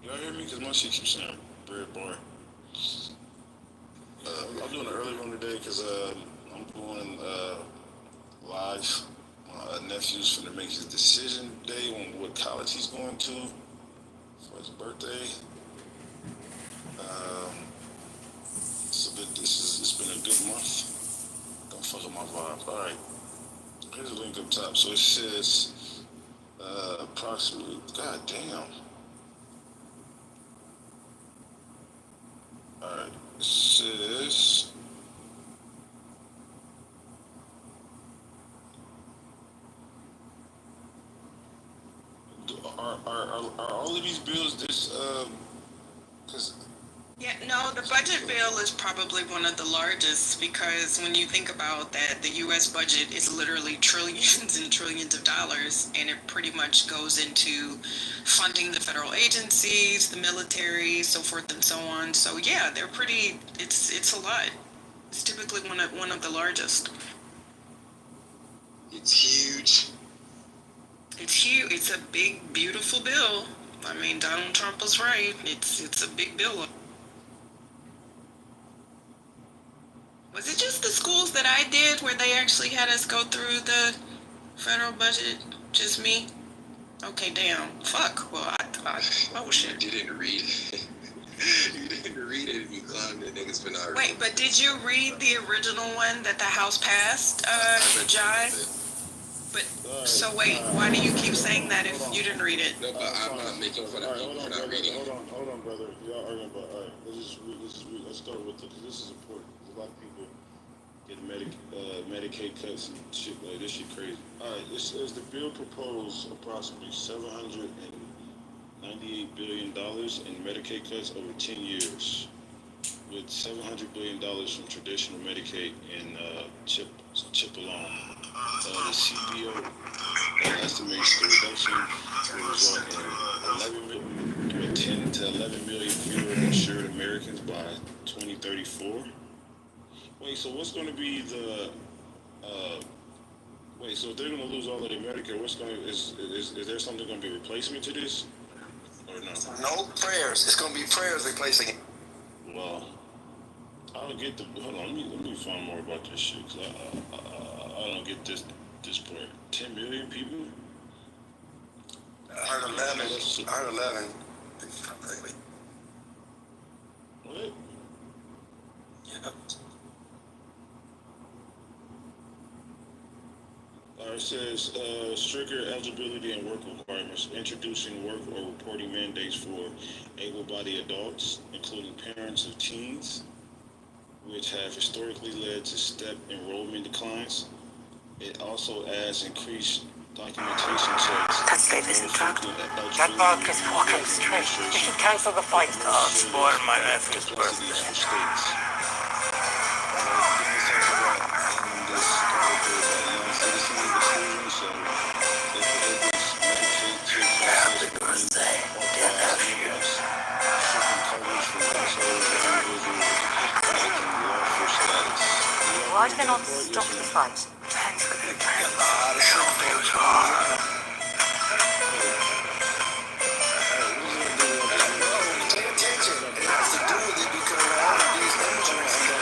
Y'all hear me? Because my shit keeps saying red bar. I'm doing an early room today because I'm doing live. My nephew's finna make his decision today on what college he's going to for his birthday. Um, it's been a good month. Don't fuck up my vibe. All right, here's a link up top. So it says approximately. God damn. All right. It says are all of these bills this because Yeah, no, the budget bill is probably one of the largest because when you think about that, the US budget is literally trillions and trillions of dollars, and it pretty much goes into funding the federal agencies, the military, so forth and so on. So yeah, they're pretty, it's a lot. It's typically one of the largest. It's huge. It's huge. It's a big, beautiful bill. I mean, Donald Trump was right. It's a big bill. Was it just the schools that I did where they actually had us go through the federal budget? Just me? Okay, damn. Fuck. Well, I thought. Oh shit. You didn't read it. You didn't read it. You climbed the niggas for not reading. Wait, but did you read the original one that the House passed, Jai? But so wait, why do you keep saying that if you didn't read it? No, but I'm not making fun of people for not reading it. Hold on, brother. Y'all arguing about all right. Let's start with it because this is important. A lot of people get Medicaid cuts and shit like this. Shit crazy. All right. It says the bill proposed approximately $798 billion in Medicaid cuts over 10 years, with $700 billion from traditional Medicaid and CHIP alone. The CBO estimates the reduction will result in 10 to 11 million fewer insured Americans by 2034. Wait, so what's going to be the wait? So if they're going to lose all of the Medicare, what's going to is there something going to be a replacement to this or no? No prayers. It's gonna be prayers replacing it. Well, I don't get the. Hold on, let me find more about this shit. Cause I don't get this part. 10 million people. I heard 11. I heard 11. What? Yeah. It says stricter eligibility and work requirements, introducing work or reporting mandates for able-bodied adults, including parents of teens, which have historically led to step enrollment declines. It also adds increased documentation checks. That's Davidson truck. That bark is walking straight. You should cancel the fight. Oh, spoil my nephew's birthday. Happy birthday, dear nephew. Why do they not stop the fight? Thanks for the feels hard. Pay attention. It has to do with it because all of these immigrants they're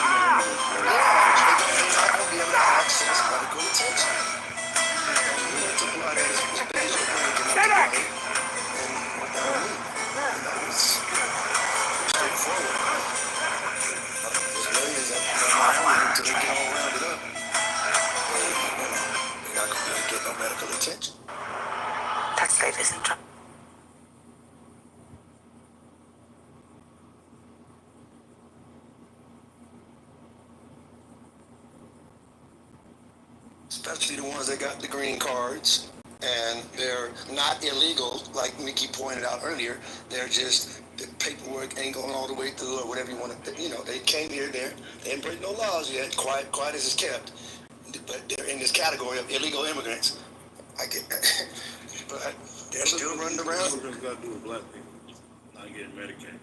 not gonna be able to access medical attention. We need to blood this basic straightforward. There's millions of them until they get all rounded up. They're not gonna be able to get no medical attention. That's Davidson truck. Especially the ones that got the green cards, and they're not illegal, like Mickey pointed out earlier. They're just the paperwork ain't going all the way through, or whatever you want to. They came here, they didn't break no laws yet. Quiet as it's kept, but they're in this category of illegal immigrants. I get, but they're still running around. What's got to do with black people not getting Medicaid?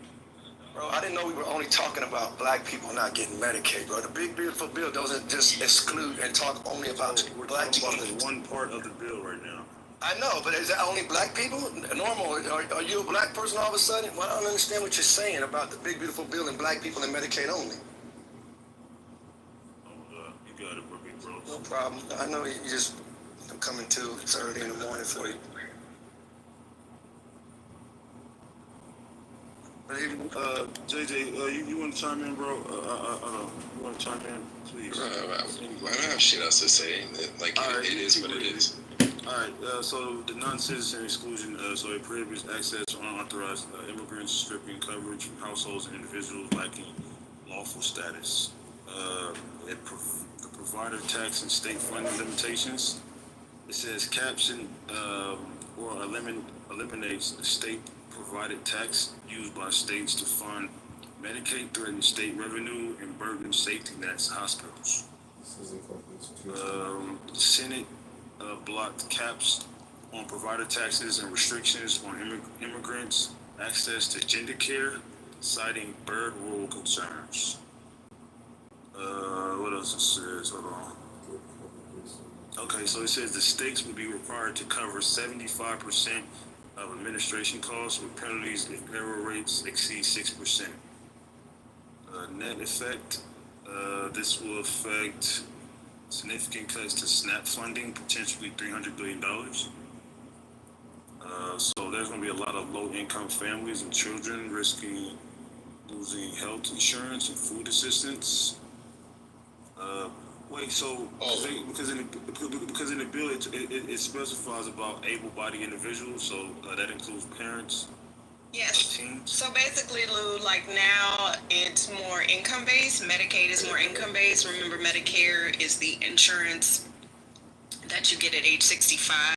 Bro, I didn't know we were only talking about black people not getting Medicaid, bro. The big beautiful bill doesn't just exclude and talk only about black people. We're talking about one part of the bill right now. I know, but is that only black people? Normal? Are you a black person all of a sudden? Well, I don't understand what you're saying about the big beautiful bill and black people and Medicaid only. You got it, bro. No problem. I know you just I'm coming to. It's early in the morning for you. JJ, you want to chime in, bro? You want to chime in, please? I don't have shit else to say. Like, Alright, it is what it is. Alright, so the non-citizen exclusion, so it prohibits access to unauthorized immigrants, stripping coverage from households and individuals lacking lawful status. The provider tax and state funding limitations. It says caps or eliminates the state provided tax used by states to fund Medicaid, threaten state revenue, and burden safety nets hospitals. The Senate blocked caps on provider taxes and restrictions on immigrants' access to gender care, citing bird rule concerns. What else it says? Hold on. Okay, so it says the states will be required to cover 75% of administration costs with penalties if error rates exceed 6%. Net effect, this will affect significant cuts to SNAP funding, potentially $300 billion. So there's going to be a lot of low-income families and children risking losing health insurance and food assistance. Because in the bill it specifies about able-bodied individuals, so that includes parents. Yes. Teens. So basically, Lou, like now it's more income-based. Medicaid is more income-based. Remember, Medicare is the insurance that you get at age 65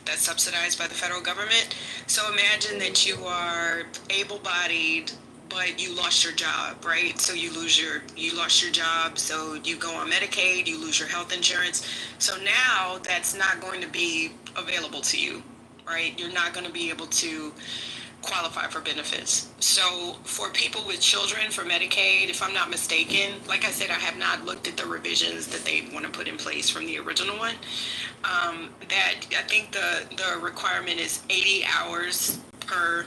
that's subsidized by the federal government. So imagine that you are able-bodied, but you lost your job, right? So you lost your job, so you go on Medicaid, you lose your health insurance. So now that's not going to be available to you, right? You're not going to be able to qualify for benefits. So for people with children for Medicaid, if I'm not mistaken, like I said, I have not looked at the revisions that they want to put in place from the original one. That I think the requirement is 80 hours per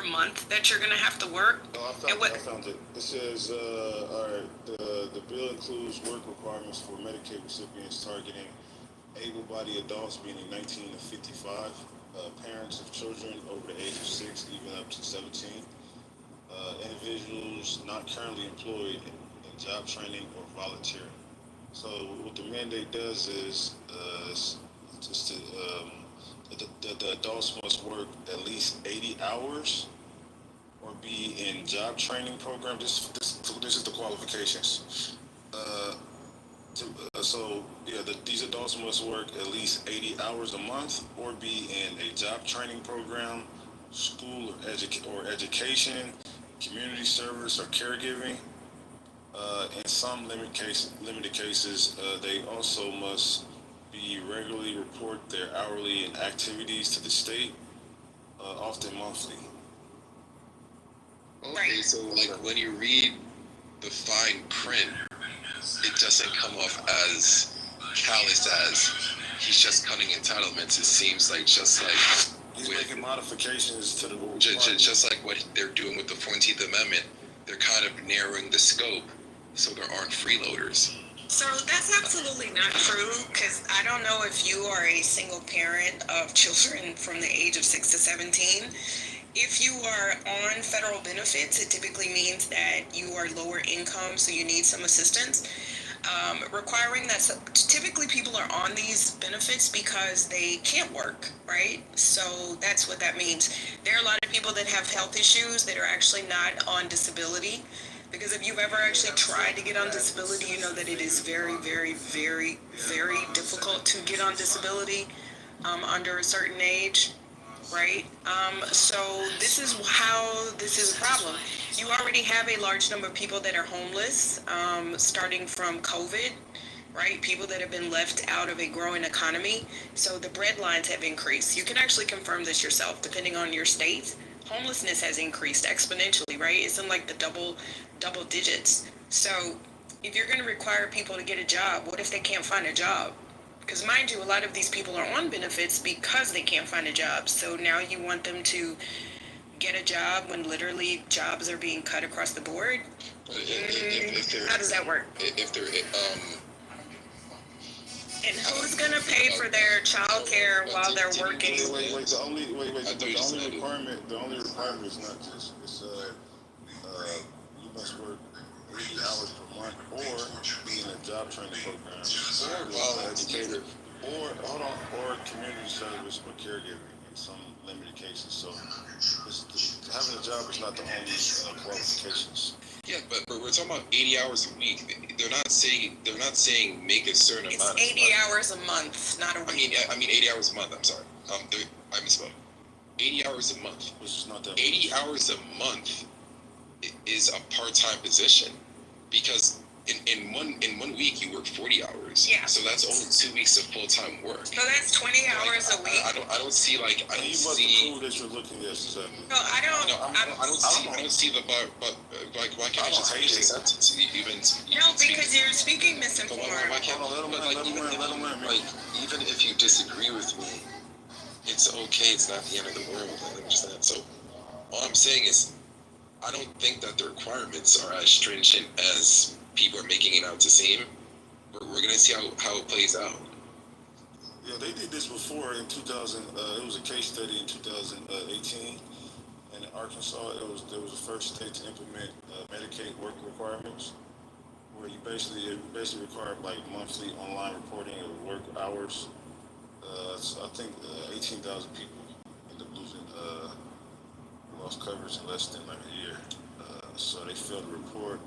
month that you're going to have to work. Oh, I found it. It says, all right, the bill includes work requirements for Medicaid recipients targeting able-bodied adults meaning 19 to 55, parents of children over the age of 6, even up to 17, individuals not currently employed in job training or volunteering. So what the mandate does is the adults must work at least 80 hours or be in job training program. This is the qualifications. These adults must work at least 80 hours a month or be in a job training program, school or education, community service or caregiving. In some limited cases, they also must regularly report their hourly and activities to the state, often monthly. Okay, so like when you read the fine print, it doesn't come off as callous as he's just cutting entitlements. It seems like He's making modifications to the rules. Just like what they're doing with the 14th Amendment, they're kind of narrowing the scope so there aren't freeloaders. So that's absolutely not true, because I don't know if you are a single parent of children from the age of 6 to 17. If you are on federal benefits, it typically means that you are lower income, so you need some assistance. Requiring that, typically people are on these benefits because they can't work, right? So that's what that means. There are a lot of people that have health issues that are actually not on disability. Because if you've ever actually tried to get on disability, you know that it is very, very, very, very difficult to get on disability under a certain age, right? So this is a problem. You already have a large number of people that are homeless, starting from COVID, right? People that have been left out of a growing economy. So the bread lines have increased. You can actually confirm this yourself, depending on your state. Homelessness has increased exponentially, right? It's in like the double digits. So if you're going to require people to get a job, what if they can't find a job, Because mind you, a lot of these people are on benefits because they can't find a job. So now you want them to get a job when literally jobs are being cut across the board. How does that work? If they're And who's gonna pay for their childcare while they're working? Wait. The only I thought you just said it. the only requirement is not just you must work 80 hours per month or be in a job training program or be an educator or community service or caregiving in some limited cases. So having a job is not the only qualifications. Yeah, but we're talking about 80 hours a week. They're not saying make a certain It's amount. 80 hours a month, not a week. I mean 80 hours a month. I'm sorry. I misspoke. 80 hours a month. Which is not that 80 much. hours a month is a part-time position because in one week you work 40 hours. Yeah. So that's only 2 weeks of full-time work. So that's 20 hours a week. I don't see like I And don't you must see. prove that you're looking at exactly. No, I don't. No, I don't see the bar, but like why can't I just finish the sentence? No, because you're speaking But misinformed. why can't Hold on, let him learn. like even if you disagree with me, it's okay. It's not the end of the world. I understand. So all I'm saying is, I don't think that the requirements are as stringent as people are making it out to seem. We're gonna see how it plays out. Yeah, they did this before in 2000. It was a case study in 2018 in Arkansas. It was the first state to implement Medicaid work requirements, where you basically required like monthly online reporting of work hours. So I think 18,000 people ended up losing lost coverage in less than like a year. So they failed to report.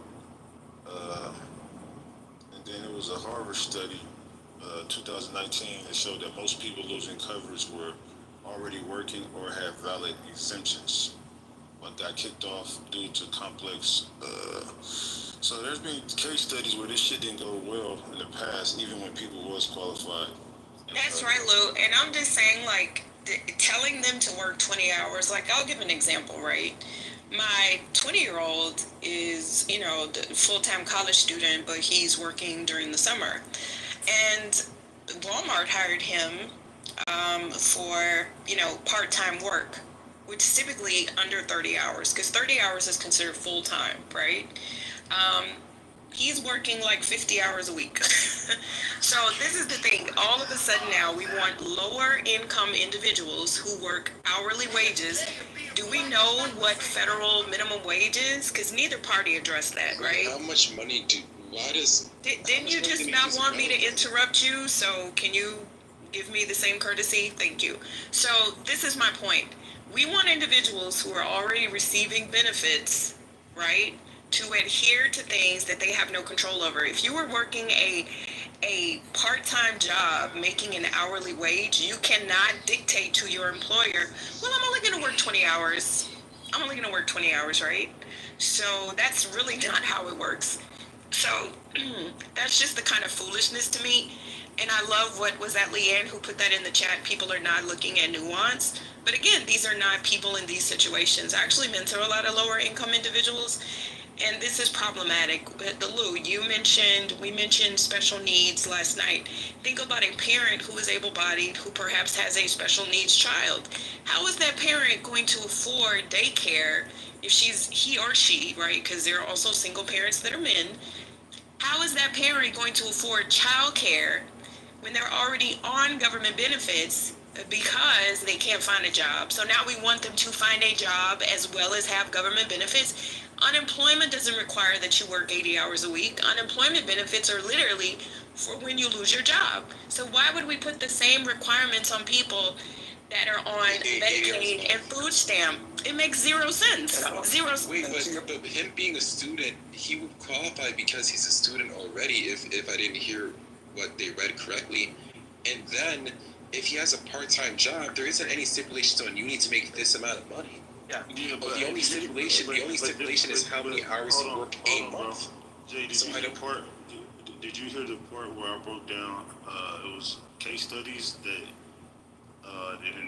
And then it was a Harvard study, 2019, that showed that most people losing coverage were already working or had valid exemptions, but got kicked off due to complex. So there's been case studies where this shit didn't go well in the past, even when people was qualified. That's right, Lou. And I'm just saying, like, telling them to work 20 hours, like, I'll give an example, right? My 20-year-old is, the full-time college student, but he's working during the summer. And Walmart hired him for, part-time work, which is typically under 30 hours, because 30 hours is considered full-time, right? He's working like 50 hours a week. So this is the thing. All of a sudden now we want lower income individuals who work hourly wages. Do we know what federal minimum wage is? Because neither party addressed that, right? How much money Didn't you just not want me to interrupt you? So can you give me the same courtesy? Thank you. So this is my point. We want individuals who are already receiving benefits, right, to adhere to things that they have no control over. If you were working a part-time job making an hourly wage, you cannot dictate to your employer, well, I'm only going to work 20 hours. I'm only going to work 20 hours, right? So that's really not how it works. So that's just the kind of foolishness to me. And I love what was that Leanne who put that in the chat. People are not looking at nuance. But again, these are not people in these situations. I actually mentor a lot of lower income individuals. And this is problematic. Lou, we mentioned special needs last night. Think about a parent who is able-bodied, who perhaps has a special needs child. How is that parent going to afford daycare if he or she, right? Because there are also single parents that are men. How is that parent going to afford childcare when they're already on government benefits because they can't find a job? So now we want them to find a job as well as have government benefits. Unemployment doesn't require that you work 80 hours a week. Unemployment benefits are literally for when you lose your job. So why would we put the same requirements on people that are on Medicaid and food stamp? It makes zero sense. Zero sense. Wait, but him being a student, he would qualify because he's a student already. If I didn't hear what they read correctly, and then if he has a part-time job, there isn't any stipulations on you need to make this amount of money. Yeah, but the only stipulation is how many hours you work a month. Jay, did you hear the part where I broke down? It was case studies that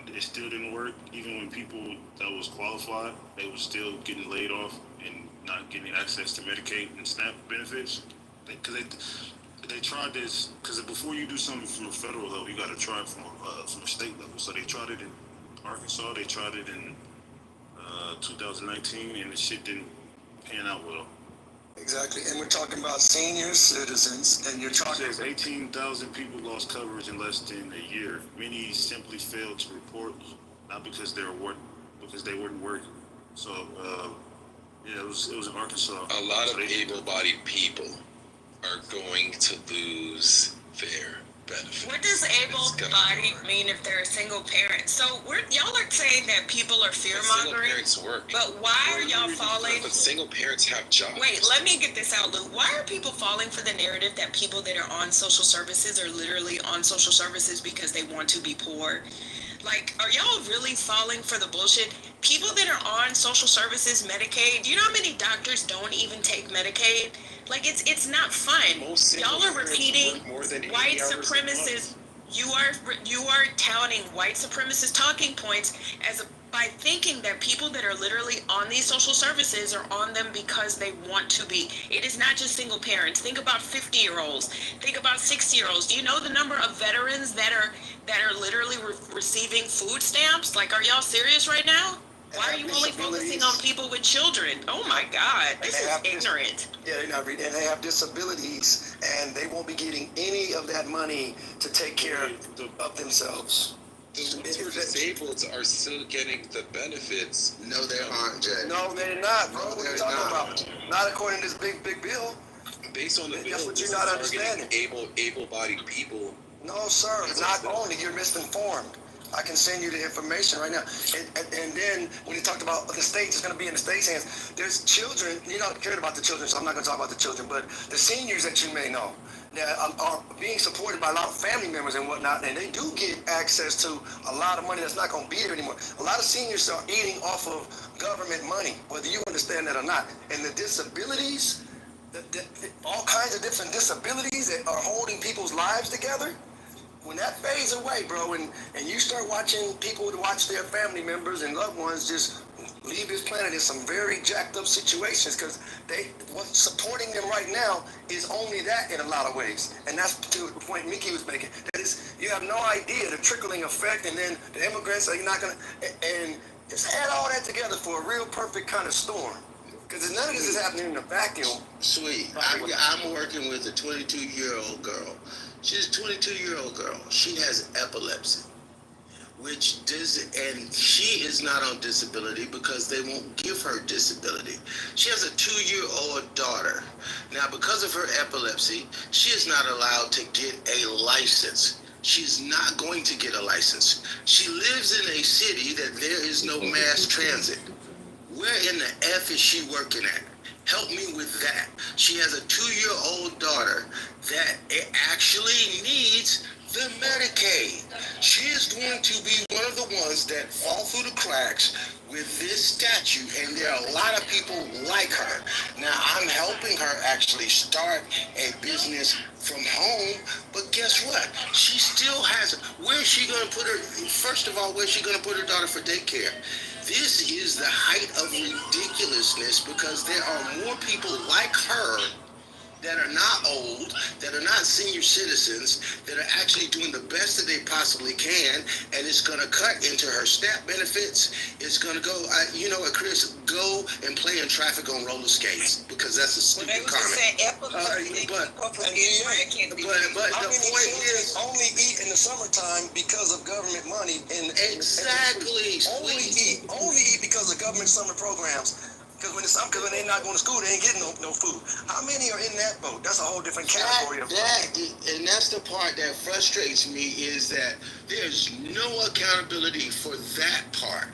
it still didn't work, even when people that was qualified, they were still getting laid off and not getting access to Medicaid and SNAP benefits. Because they tried this because before you do something from a federal level, you got to try it from a state level. So they tried it in Arkansas. They tried it in 2019, and the shit didn't pan out well. Exactly, and we're talking about senior citizens, and you're It talking. says 18,000 people lost coverage in less than a year. Many simply failed to report, not because they weren't working. So yeah, it was in Arkansas. A lot of able-bodied people are going to lose their benefits. What does able-bodied mean if they're a single parent? So y'all are saying that people are Single fear-mongering, parents work. but why are y'all falling? But single parents have jobs. Wait, let me get this out, Lou. Why are people falling for the narrative that people that are on social services are literally on social services because they want to be poor? Like, are y'all really falling for the bullshit? People that are on social services, Medicaid, do you know how many doctors don't even take Medicaid? Like, it's not fun. Most single Y'all are parents repeating work more than 80 white hours a month. supremacists. You are touting white supremacist talking points by thinking that people that are literally on these social services are on them because they want to be. It is not just single parents. Think about 50-year-olds. Think about 60-year-olds. Do you know the number of veterans that are literally receiving food stamps? Like, are y'all serious right now? Why are you only focusing on people with children? Oh my God, this is ignorant. Yeah, they're not reading, and they have disabilities, and they won't be getting any of that money to take care of themselves. The ones who are disabled are still getting the benefits. No, they aren't, Jay. No, they're not, bro. No, What are they're you talking not. about? Not according to this big bill. Based on the bill, That's what this you're is not targeting understanding. able-bodied people. No, sir. Not only, you're misinformed. I can send you the information right now. And then when you talked about the states, it's going to be in the states' hands. There's children, you're not cared about the children, so I'm not going to talk about the children, but the seniors that you may know that are being supported by a lot of family members and whatnot, and they do get access to a lot of money that's not going to be there anymore. A lot of seniors are eating off of government money, whether you understand that or not. And the disabilities, all kinds of different disabilities that are holding people's lives together, when that fades away, bro, and you start watching people watch their family members and loved ones just leave this planet in some very jacked up situations, because what's supporting them right now is only that in a lot of ways. And that's to the point Mickey was making. That is, you have no idea the trickling effect, and then the immigrants are not going to, and just add all that together for a real perfect kind of storm. Because none of this is happening in a vacuum. Sweet. I'm working with a 22-year-old girl. She's a 22-year-old girl. She has epilepsy, and she is not on disability because they won't give her disability. She has a 2-year-old daughter. Now, because of her epilepsy, she is not allowed to get a license. She's not going to get a license. She lives in a city that there is no mass transit. Where in the F is she working at? Help me with that. She has a 2-year-old daughter that actually needs the Medicaid. She is going to be one of the ones that fall through the cracks with this statute, and there are a lot of people like her. Now, I'm helping her actually start a business from home, but guess what? She still has, where's she going to put her, first of all, where's she going to put her daughter for daycare? This is the height of ridiculousness, because there are more people like her that are not old, that are not senior citizens, that are actually doing the best that they possibly can, and it's going to cut into her SNAP benefits. It's going to go, you know what, Chris, go and play in traffic on roller skates, because that's a stupid comment. But the point is, only eat in the summertime because of government money. Exactly. Only eat because of government summer programs. Because when they're not going to school, they ain't getting no food. How many are in that boat? That's a whole different category of and that's the part that frustrates me, is that there's no accountability for that part.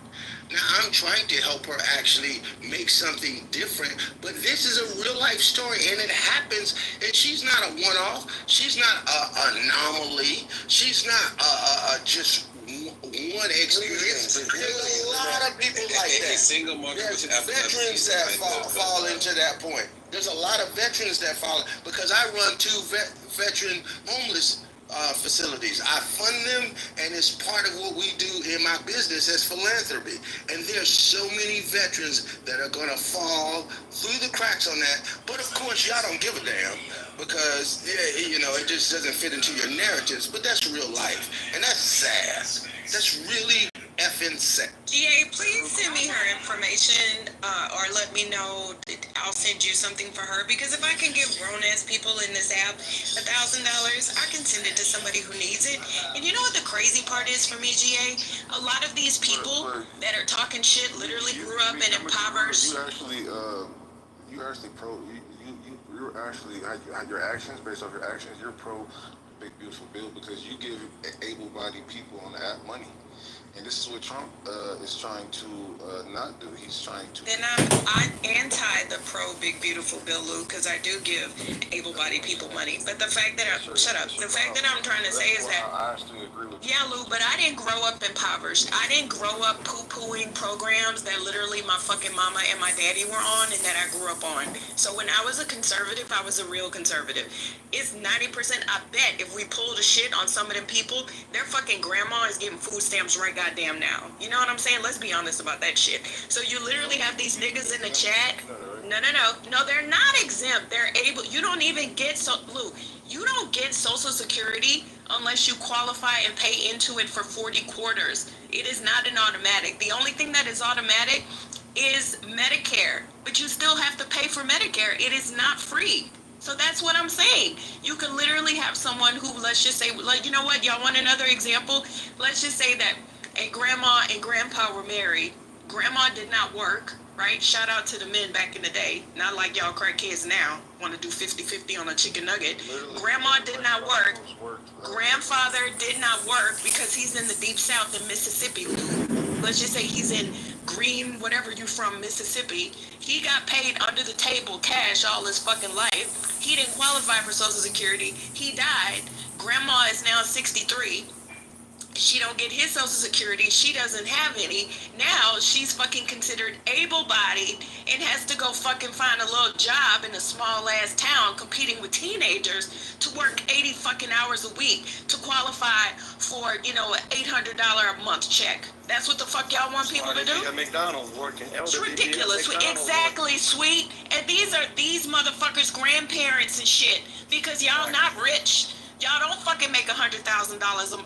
Now, I'm trying to help her actually make something different, but this is a real life story, and it happens, and she's not a one-off. She's not an anomaly. She's not just one experience. There's a lot of people like that. Single mother There's with epilepsy veterans that fall into that point. There's a lot of veterans that fall, because I run 2 veteran homeless facilities. I fund them, and it's part of what we do in my business as philanthropy. And there's so many veterans that are going to fall through the cracks on that. But of course, y'all don't give a damn. because it just doesn't fit into your narratives. But that's real life, and that's sad. That's really effing sad. GA, please send me her information, or let me know. I'll send you something for her, because if I can give grown-ass people in this app $1,000, I can send it to somebody who needs it. And you know what the crazy part is for me, GA? A lot of these people that are talking shit literally grew up in impoverished. You're actually your actions, based off your actions, you're pro Big Beautiful Bill because you give able-bodied people on the app money. And this is what Trump is trying to not do. He's trying to. Then I'm anti the pro Big Beautiful Bill, Lou, because I do give able-bodied people money. But the fact that the fact that I'm trying to say is that I actually agree with you. yeah, Lou, but I didn't grow up impoverished. I didn't grow up poo-pooing programs that literally my fucking mama and my daddy were on and that I grew up on. So when I was a conservative, I was a real conservative. It's 90%. I bet if we pulled a shit on some of them people, their fucking grandma is getting food stamps right goddamn now. You know what I'm saying? Let's be honest about that shit. So you literally have these niggas in the chat. No, they're not exempt. They're able. You don't even get Lou, you don't get Social Security unless you qualify and pay into it for 40 quarters. It is not an automatic. The only thing that is automatic is Medicare, but you still have to pay for Medicare. It is not free. So that's what I'm saying. You can literally have someone who, let's just say, like, you know what, y'all want another example? Let's just say that a grandma and grandpa were married. Grandma did not work, right? Shout out to the men back in the day. Not like y'all crack kids now want to do 50-50 on a chicken nugget. Grandma did not work. Grandfather did not work because he's in the deep south in Mississippi. Let's just say he's in Green, whatever you from, Mississippi. He got paid under the table cash all his fucking life. He didn't qualify for Social Security. He died. Grandma is now 63. She don't get his Social Security. She doesn't have any. Now she's fucking considered able-bodied and has to go fucking find a little job in a small-ass town competing with teenagers to work 80 fucking hours a week to qualify for, an $800 a month check. That's what the fuck y'all want people to do? McDonald's working. It's ridiculous. Exactly, sweet. And these are these motherfuckers' grandparents and shit, because y'all not rich. Y'all don't fucking make $100,000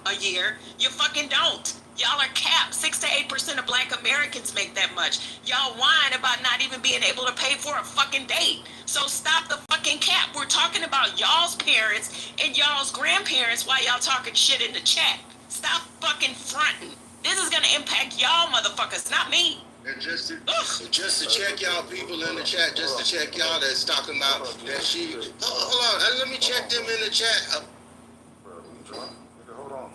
a year. You fucking don't. Y'all are capped. 6 to 8% of black Americans make that much. Y'all whine about not even being able to pay for a fucking date. So stop the fucking cap. We're talking about y'all's parents and y'all's grandparents while y'all talking shit in the chat. Stop fucking fronting. This is gonna impact y'all motherfuckers, not me. And just to check y'all people in the chat, just to check y'all that's talking about that she. Hold on, let me check them in the chat. Hold on.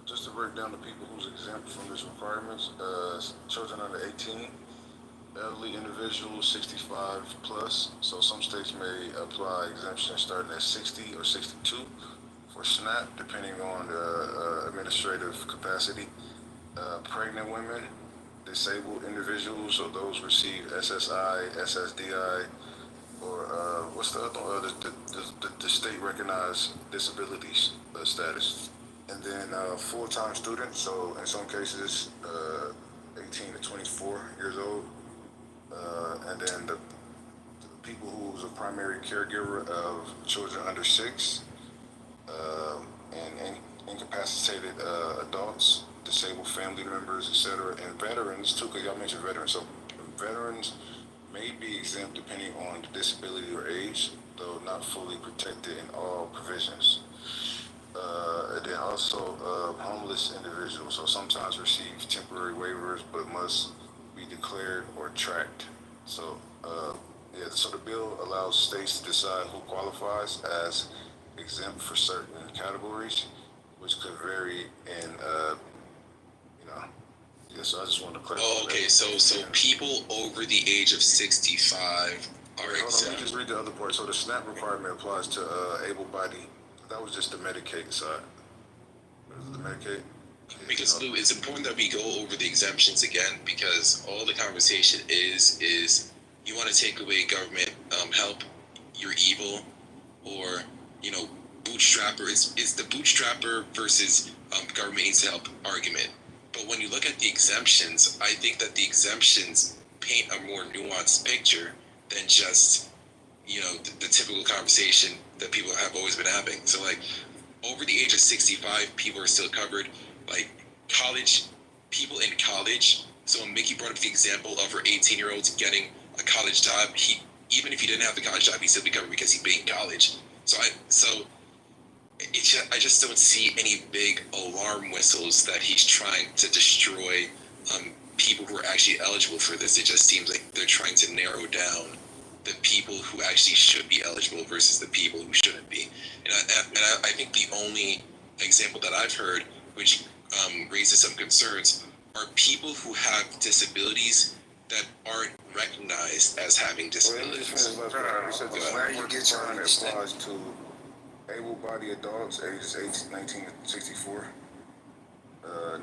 Just to break down the people who's exempt from this requirements, children under 18, elderly individuals 65 plus. So some states may apply exemptions starting at 60 or 62 for SNAP, depending on the administrative capacity. Pregnant women, disabled individuals, or those receive SSI, SSDI, or what's the other one? The state recognized disability status. And then full-time students, so in some cases 18 to 24 years old. And then the people who's a primary caregiver of children under 6, and incapacitated adults, disabled family members, etc., and veterans too, because y'all mentioned veterans. So veterans may be exempt depending on the disability or age, though not fully protected in all provisions. And then also homeless individuals, so sometimes receive temporary waivers but must be declared or tracked. So so the bill allows states to decide who qualifies as exempt for certain categories, which could vary in so I just want to clarify. Oh, okay. So people over the age of 65 are exempt. Let me just read the other part. So the SNAP requirement applies to able-bodied. That was just the Medicaid side. The Medicaid. Because Lou, it's important that we go over the exemptions again, because all the conversation is you want to take away government help, you're evil, or bootstrapper. It's the bootstrapper versus government needs help argument. But when you look at the exemptions, I think that the exemptions paint a more nuanced picture than just the typical conversation that people have always been having. So like over the age of 65, people are still covered. Like college, people in college. So when Mickey brought up the example of her 18-year-olds getting a college job, even if he didn't have the college job, he'd still be covered because he'd be in college. I just don't see any big alarm whistles that he's trying to destroy people who are actually eligible for this. It just seems like they're trying to narrow down the people who actually should be eligible versus the people who shouldn't be. And I think the only example that I've heard, which raises some concerns, are people who have disabilities that aren't recognized as having disabilities. Where you get your understanding? Applies to able-bodied adults ages 19 to 64,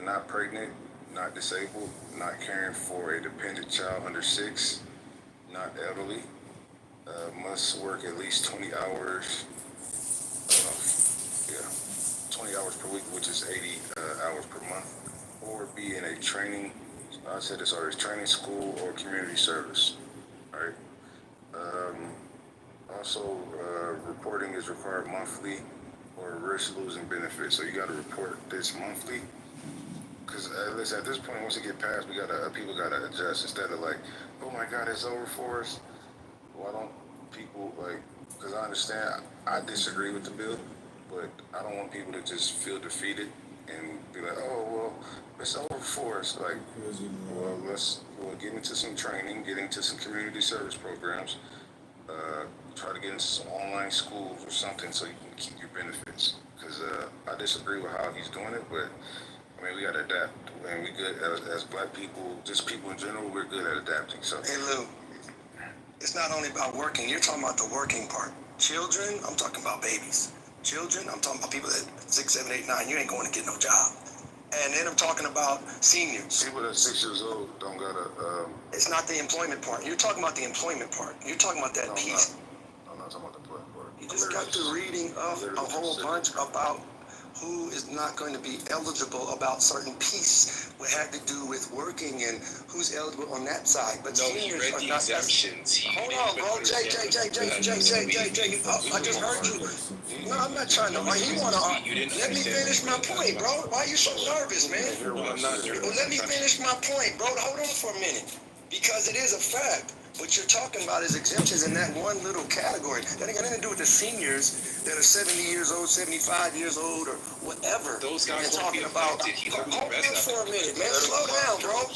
not pregnant, not disabled, not caring for a dependent child under 6, not elderly, must work at least 20 hours, 20 hours per week, which is 80 hours per month, or be in a training, I said this already, training school or community service, all right? Also, reporting is required monthly or risk losing benefits. So you got to report this monthly. Because listen, at this point, once it get passed, people gotta adjust instead of like, oh my God, it's over for us. Why don't people because I understand, I disagree with the bill, but I don't want people to just feel defeated and be like, oh, well, it's over for us. Like, well, let's get into some training, get into some community service programs, try to get into some online schools or something so you can keep your benefits. Because I disagree with how he's doing it, but I mean, we gotta adapt. And we good as black people, just people in general, we're good at adapting. So, Hey Lou, it's not only about working. You're talking about the working part. Children, I'm talking about babies. Children, I'm talking about people that 6, 7, 8, 9. You ain't going to get no job. And then I'm talking about seniors. people that 6 years old don't gotta. It's not the employment part. You're talking about the employment part. You're talking about that No, I'm piece. I'm not talking about the black part. You just got to reading of a whole bunch about who is not going to be eligible about certain piece what had to do with working and who's eligible on that side. But No, he seniors read are the not. exemptions. Hold on, bro. Jay. I just heard you. No, I'm not trying to. Why you want to? Let me finish my point, bro. Why you so nervous, man? No, I'm not nervous. Well, let me finish my point, bro. Hold on for a minute, because it is a fact. What you're talking about is exemptions in that one little category. That ain't got nothing to do with the seniors that are 70 years old, 75 years old, or whatever. Those guys You're won't be talking about. affected. He's Hold doing the on best for a minute, man. Slow down, bro.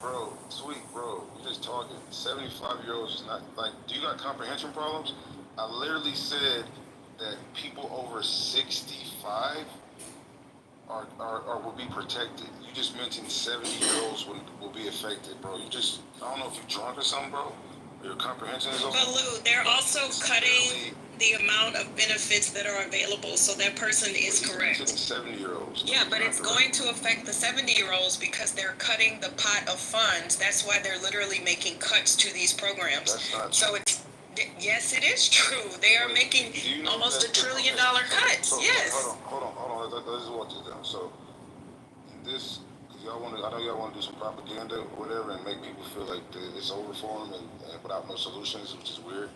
Bro, sweet, bro. We just talking. 75-year-olds is not like. Do you got comprehension problems? I literally said that people over 65 will be protected. You just mentioned 70-year-olds will be affected, bro. I don't know if you're drunk or something, bro. Your comprehension is But Lou, they're also cutting the amount of benefits that are available, so that person is correct. 70-year-olds. Yeah, but it's going to affect the 70-year-olds because they're cutting the pot of funds. That's why they're literally making cuts to these programs. That's not So yes, it is true. They are making almost $1 trillion cuts. Yes. Hold on. Let's walk this down. So, this, I know y'all want to do some propaganda or whatever and make people feel like it's over for them and without no solutions, which is weird.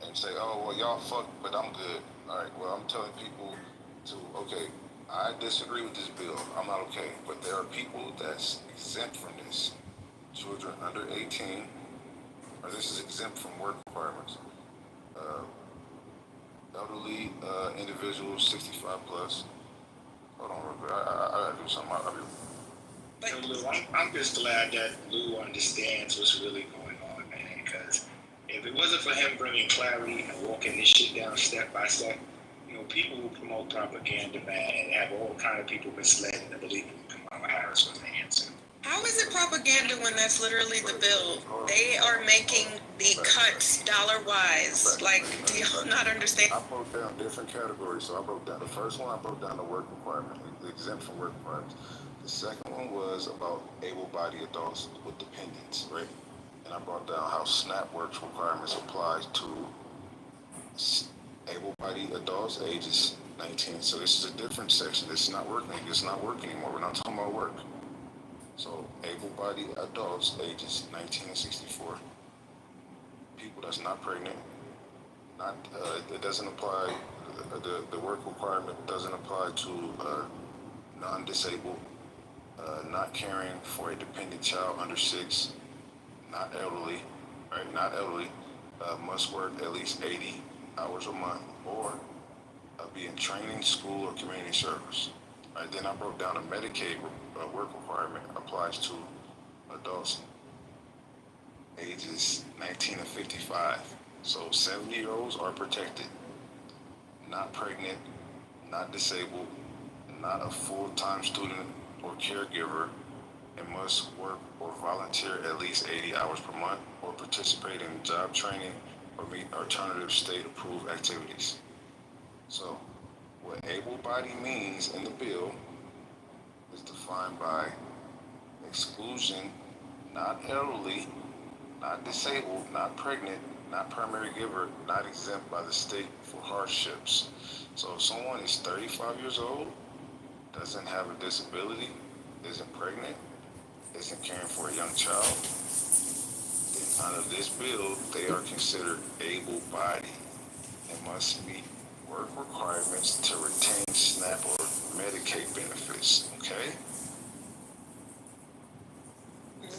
And say, oh, well, y'all fuck, but I'm good. All right, well, I'm telling people okay, I disagree with this bill. I'm not okay. But there are people that's exempt from this. Children under 18, or this is exempt from work requirements. Elderly individuals, 65 plus. Hold on real quick. I gotta do something. Lou, I'm just glad that Lou understands what's really going on, man. Because if it wasn't for him bringing clarity and walking this shit down step by step, people who promote propaganda, man, and have all kind of people misled into believing Kamala Harris was the answer. How is it propaganda when that's literally the bill? They are making the cuts dollar-wise. Like, do y'all not understand? I broke down different categories. So I broke down the first one. I broke down the work requirement, the exempt from work requirements. The second one was about able-bodied adults with dependents, right? And I brought down how SNAP works requirements applies to able-bodied adults ages 19. So this is a different section. This is not working. It's not work anymore. We're not talking about work. So able-bodied adults ages 19 to 64, people that's not pregnant, Not, it doesn't apply, the work requirement doesn't apply to non-disabled, not caring for a dependent child under 6, not elderly, right? Not elderly, must work at least 80 hours a month, or be in training, school, or community service. Right, then I broke down a Medicaid work requirement applies to adults ages 19 to 55. So 70-year-olds are protected, not pregnant, not disabled, not a full-time student or caregiver, and must work or volunteer at least 80 hours per month or participate in job training or meet alternative state-approved activities. So what able-bodied means in the bill is defined by exclusion, not elderly, not disabled, not pregnant, not primary giver, not exempt by the state for hardships. So if someone is 35 years old, doesn't have a disability, isn't pregnant, isn't caring for a young child, then under this bill, they are considered able-bodied and must meet work requirements to retain SNAP or Medicaid benefits, okay?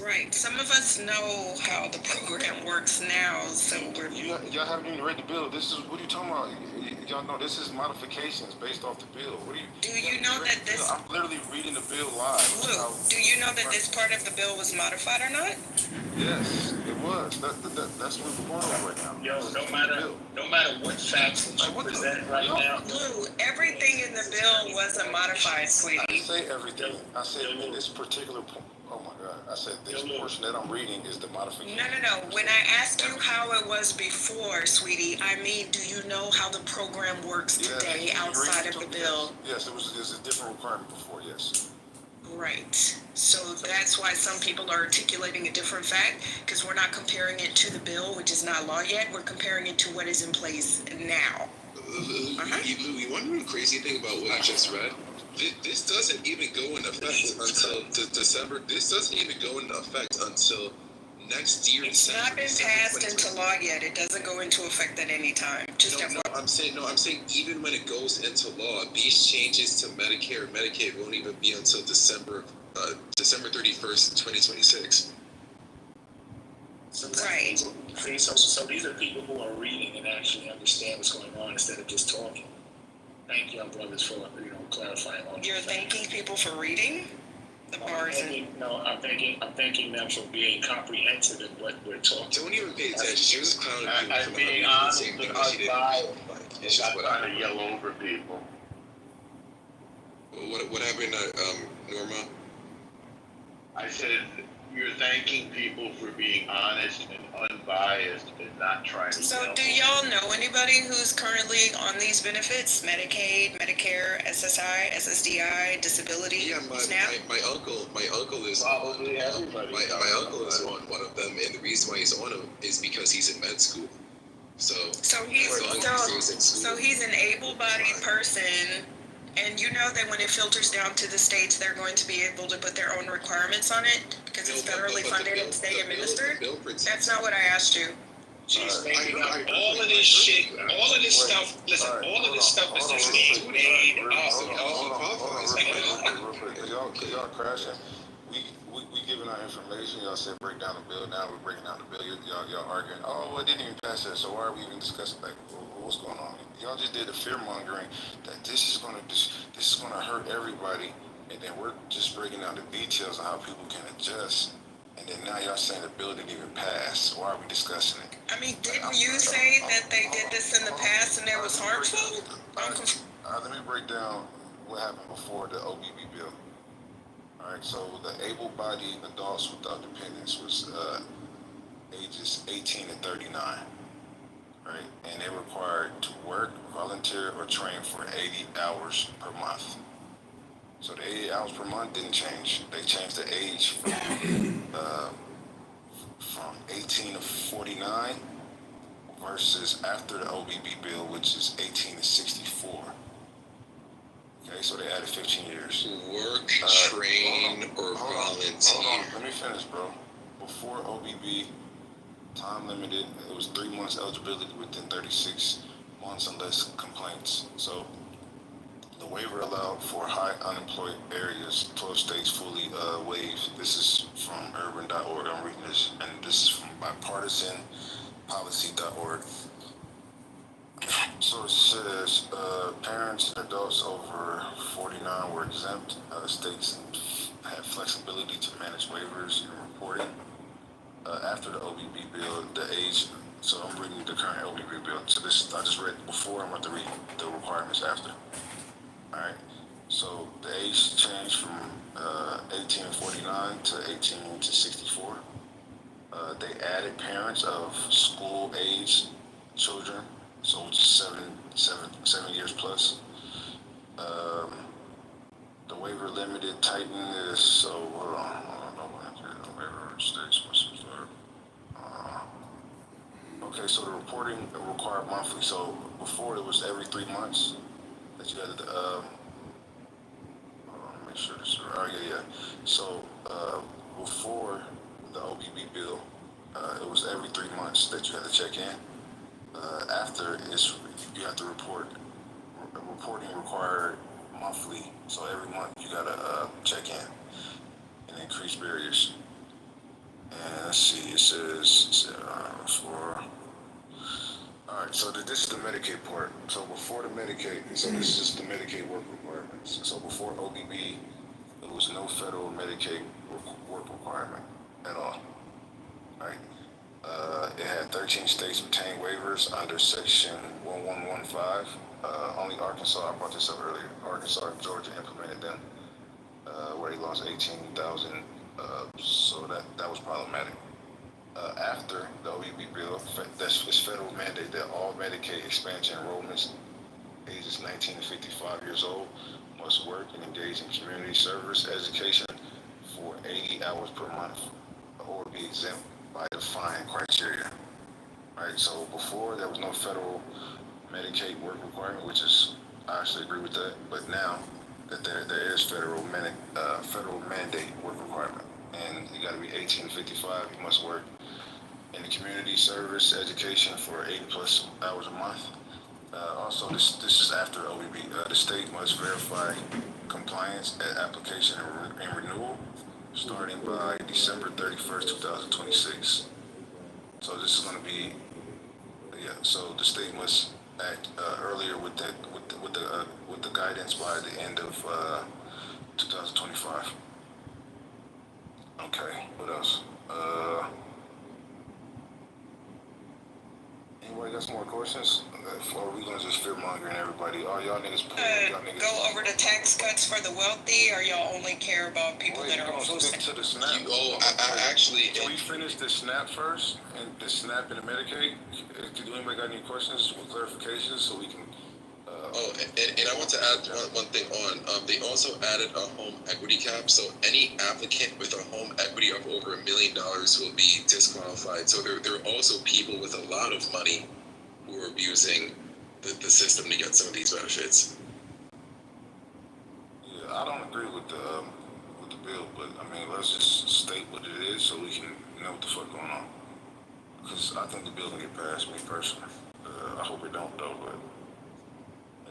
Right. Some of us know how the program works now, so we're. Y'all haven't even read the bill. This is, what are you talking about? Y'all know this is modifications based off the bill. What are you? Do you know that this? I'm literally reading the bill live. Lou, do you know that this part of the bill was modified or not? Yes, it was. That's what we're going over right now. Yo, no matter what facts that you present right now. Lou, everything in the bill wasn't modified, I sweetie. didn't say everything. I said in this particular point. Oh my God. I said this portion that I'm reading is the modification. No. When I asked you how it was before, sweetie, I mean, do you know how the program works today outside of the bill? Yes, it was a different requirement before, yes. Right. So that's why some people are articulating a different fact, because we're not comparing it to the bill, which is not law yet. We're comparing it to what is in place now. You want to know the crazy thing about what I just read? This doesn't even go into effect until December. This doesn't even go into effect until next year. It's not been passed into law yet. It doesn't go into effect at any time. I'm saying even when it goes into law, these changes to Medicare and Medicaid won't even be until December 31st, 2026. Right. So these are people who are reading and actually understand what's going on instead of just talking. Thank you, brothers, for clarifying all. You're thanking people for reading the bars and. No, I'm thanking them for being comprehensive in what we're talking. Don't even pay attention. She was clowning people. I'm being honest same thing because she did. It's just I'm what trying to yell over people. What happened, Norma? I said you're thanking people for being honest and unbiased and not trying to. So do y'all know anybody who's currently on these benefits? Medicaid, Medicare, SSI, SSDI, disability, Yeah, SNAP? my uncle is Probably everybody. my uncle is on one of them, and the reason why he's on them is because he's in med school. So he's an able-bodied person, and you know that when it filters down to the states, they're going to be able to put their own requirements on it because it's federally funded and state administered. That's not what I asked you. She's making up all of this shit, all of this stuff. Listen, all of this stuff is just being made up. Y'all crashing. We giving out information. Y'all said break down the bill. Now we're breaking down the bill. Y'all arguing. Oh, well, it didn't even pass that. So why are we even discussing like what's going on? Y'all just did the fear mongering that this is gonna hurt everybody, and then we're just breaking down the details of how people can adjust. And then now y'all saying the bill didn't even pass. Why are we discussing it? I mean, didn't you say that they did this in the past and it was harmful? Let me break down what happened before the OBB bill. All right, so the able-bodied adults without dependents was ages 18 to 39, right? And they required to work, volunteer, or train for 80 hours per month. So the 80 hours per month didn't change. They changed the age from 18 to 49 versus after the OBB bill, which is 18 to 64. Okay, so they added 15 years. Work, train, or volunteer. Hold on, let me finish, bro. Before OBB, Time limited. It was 3 months eligibility within 36 months unless complaints. So the waiver allowed for high unemployed areas. 12 states fully waived. This is from urban.org. I'm reading this, and this is from bipartisanpolicy.org. So it says parents and adults over 49 were exempt. States had flexibility to manage waivers and reporting. After the OBB bill, the age. So I'm reading the current OBB bill. So this I just read before. I'm about to read the requirements after. All right. So the age changed from 1849 to 18 to 64. They added parents of school age children, so which is 7 years plus. The waiver limited tightened this. So hold on. I don't know when the waiver states must start. Okay, so the reporting required monthly. So before it was every 3 months that you had to. Make sure this is right. Oh yeah. So before the OBB bill, it was every 3 months that you had to check in. After you have to report. Reporting required monthly, so every month you gotta check in and increase barriers. And let's see, it says for. All right, so this is the Medicaid part. So before the Medicaid, so this is the Medicaid work requirements. So before OBB, there was no federal Medicaid work requirement at all. All right. It had 13 states obtained waivers under Section 1115. Only Arkansas, I brought this up earlier, Arkansas and Georgia implemented them, where they lost 18,000, so that was problematic. After the OBB bill, it's federal mandate that all Medicaid expansion enrollments ages 19 to 55 years old must work and engage in community service education for 80 hours per month or be exempt by defined criteria. Right, so before there was no federal Medicaid work requirement, which is, I actually agree with that, but now that there is federal mandate work requirement, and you gotta be 18 to 55, you must work in the community service education for 80 plus hours a month. Also, this is after OBB. The state must verify compliance at application and renewal starting by December 31st, 2026. So this is going to be, so the state must act earlier with the guidance by the end of 2025. Okay, what else? Anybody got some more questions? Or are we gonna just fear mongering everybody? Oh, y'all niggas pay. Y'all niggas. Go over the tax cuts for the wealthy, or y'all only care about people that are on food stick to the SNAP. I actually. Can we finish the SNAP first, and the SNAP and the Medicaid? Do anybody got any questions or clarifications so we can? And I want to add one thing on. They also added a home equity cap, so any applicant with a home equity of over $1 million will be disqualified. So there are also people with a lot of money who are abusing the system to get some of these benefits. Yeah, I don't agree with the bill, but I mean, let's just state what it is so we can know what the fuck going on. Because I think the bill can get passed, me personally. I hope it don't though, but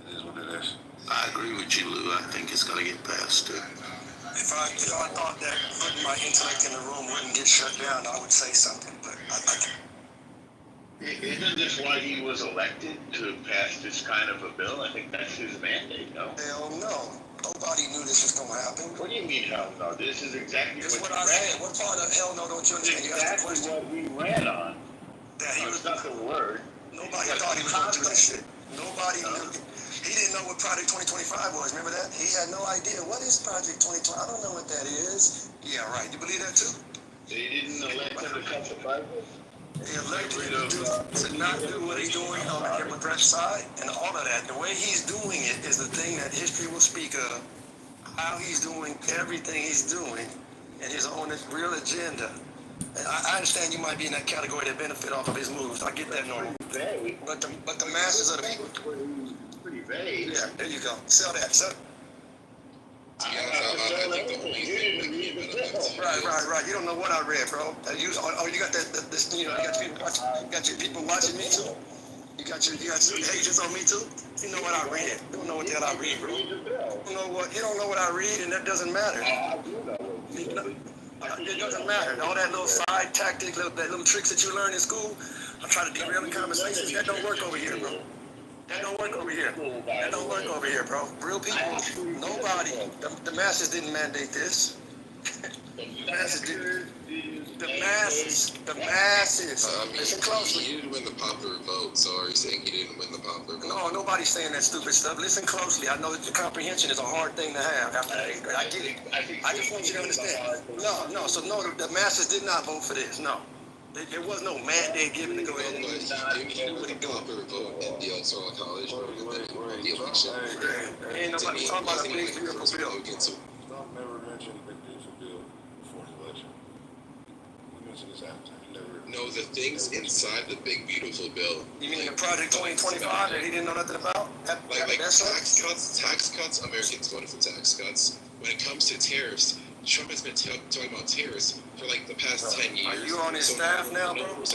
it is what it is. I agree with you, Lou. I think it's gonna get passed. If I thought that putting my intellect in the room wouldn't get shut down, I would say something, but I Isn't this why he was elected, to pass this kind of a bill? I think that's his mandate, no? hell no. Nobody knew this was gonna happen. What do you mean, hell no? This is exactly It's what what you I ran. said. What part of hell no don't you It's understand? You asked the exactly question. what we ran on. That he No, was, it's not the word. nobody thought he was gonna do this shit. Nobody knew. He didn't know what Project 2025 was. Remember that? He had no idea. What is Project 2020? I don't know what that is. Yeah, right. You believe that too? They didn't elect him to cut the budget. They elected him to not do what he's doing on the Democrat side and all of that. The way he's doing it is the thing that history will speak of. How he's doing everything he's doing and his own real agenda. And I understand you might be in that category that benefit off of his moves. I get that, Norman. Vague. But the masses of the people. Pretty vague. Yeah, there you go. Sell that. Sell. I have to sell everything. You didn't read the bill. Right. Right. You don't know what I read, bro. You got this, you got people watching, you got your people watching me too. You got your agents on me too. You know what I read. You don't know what the hell I read, bro. You don't know what I read, and that doesn't matter. It doesn't matter. All that little side tactic, that little tricks that you learn in school, I'm trying to derail the conversations. That don't work over here, bro. That don't work over here. That don't work over here, bro. Real people, nobody. The masses didn't mandate this. The masses didn't. The masses. Listen closely. He didn't win the popular vote, so are you saying he didn't win the popular vote? No, nobody's saying that stupid stuff. Listen closely. I know that the comprehension is a hard thing to have after 8th grade. I get it. I just want you to understand. No. So no, the masses did not vote for this. No. There was no mandate given to go ahead and He won the popular vote in the electoral college or in the election. Ain't nobody talking about a big beautiful bill. Trump never mentioned Big Beautiful Bill before the election. He mentioned this after. He never. No, the things inside the Big Beautiful Bill. You mean the Project 2025 that he didn't know nothing about? Like tax cuts, Americans voted for tax cuts. When it comes to tariffs, Trump has been talking about tariffs for like the past 10 years. Are you on his staff now, bro?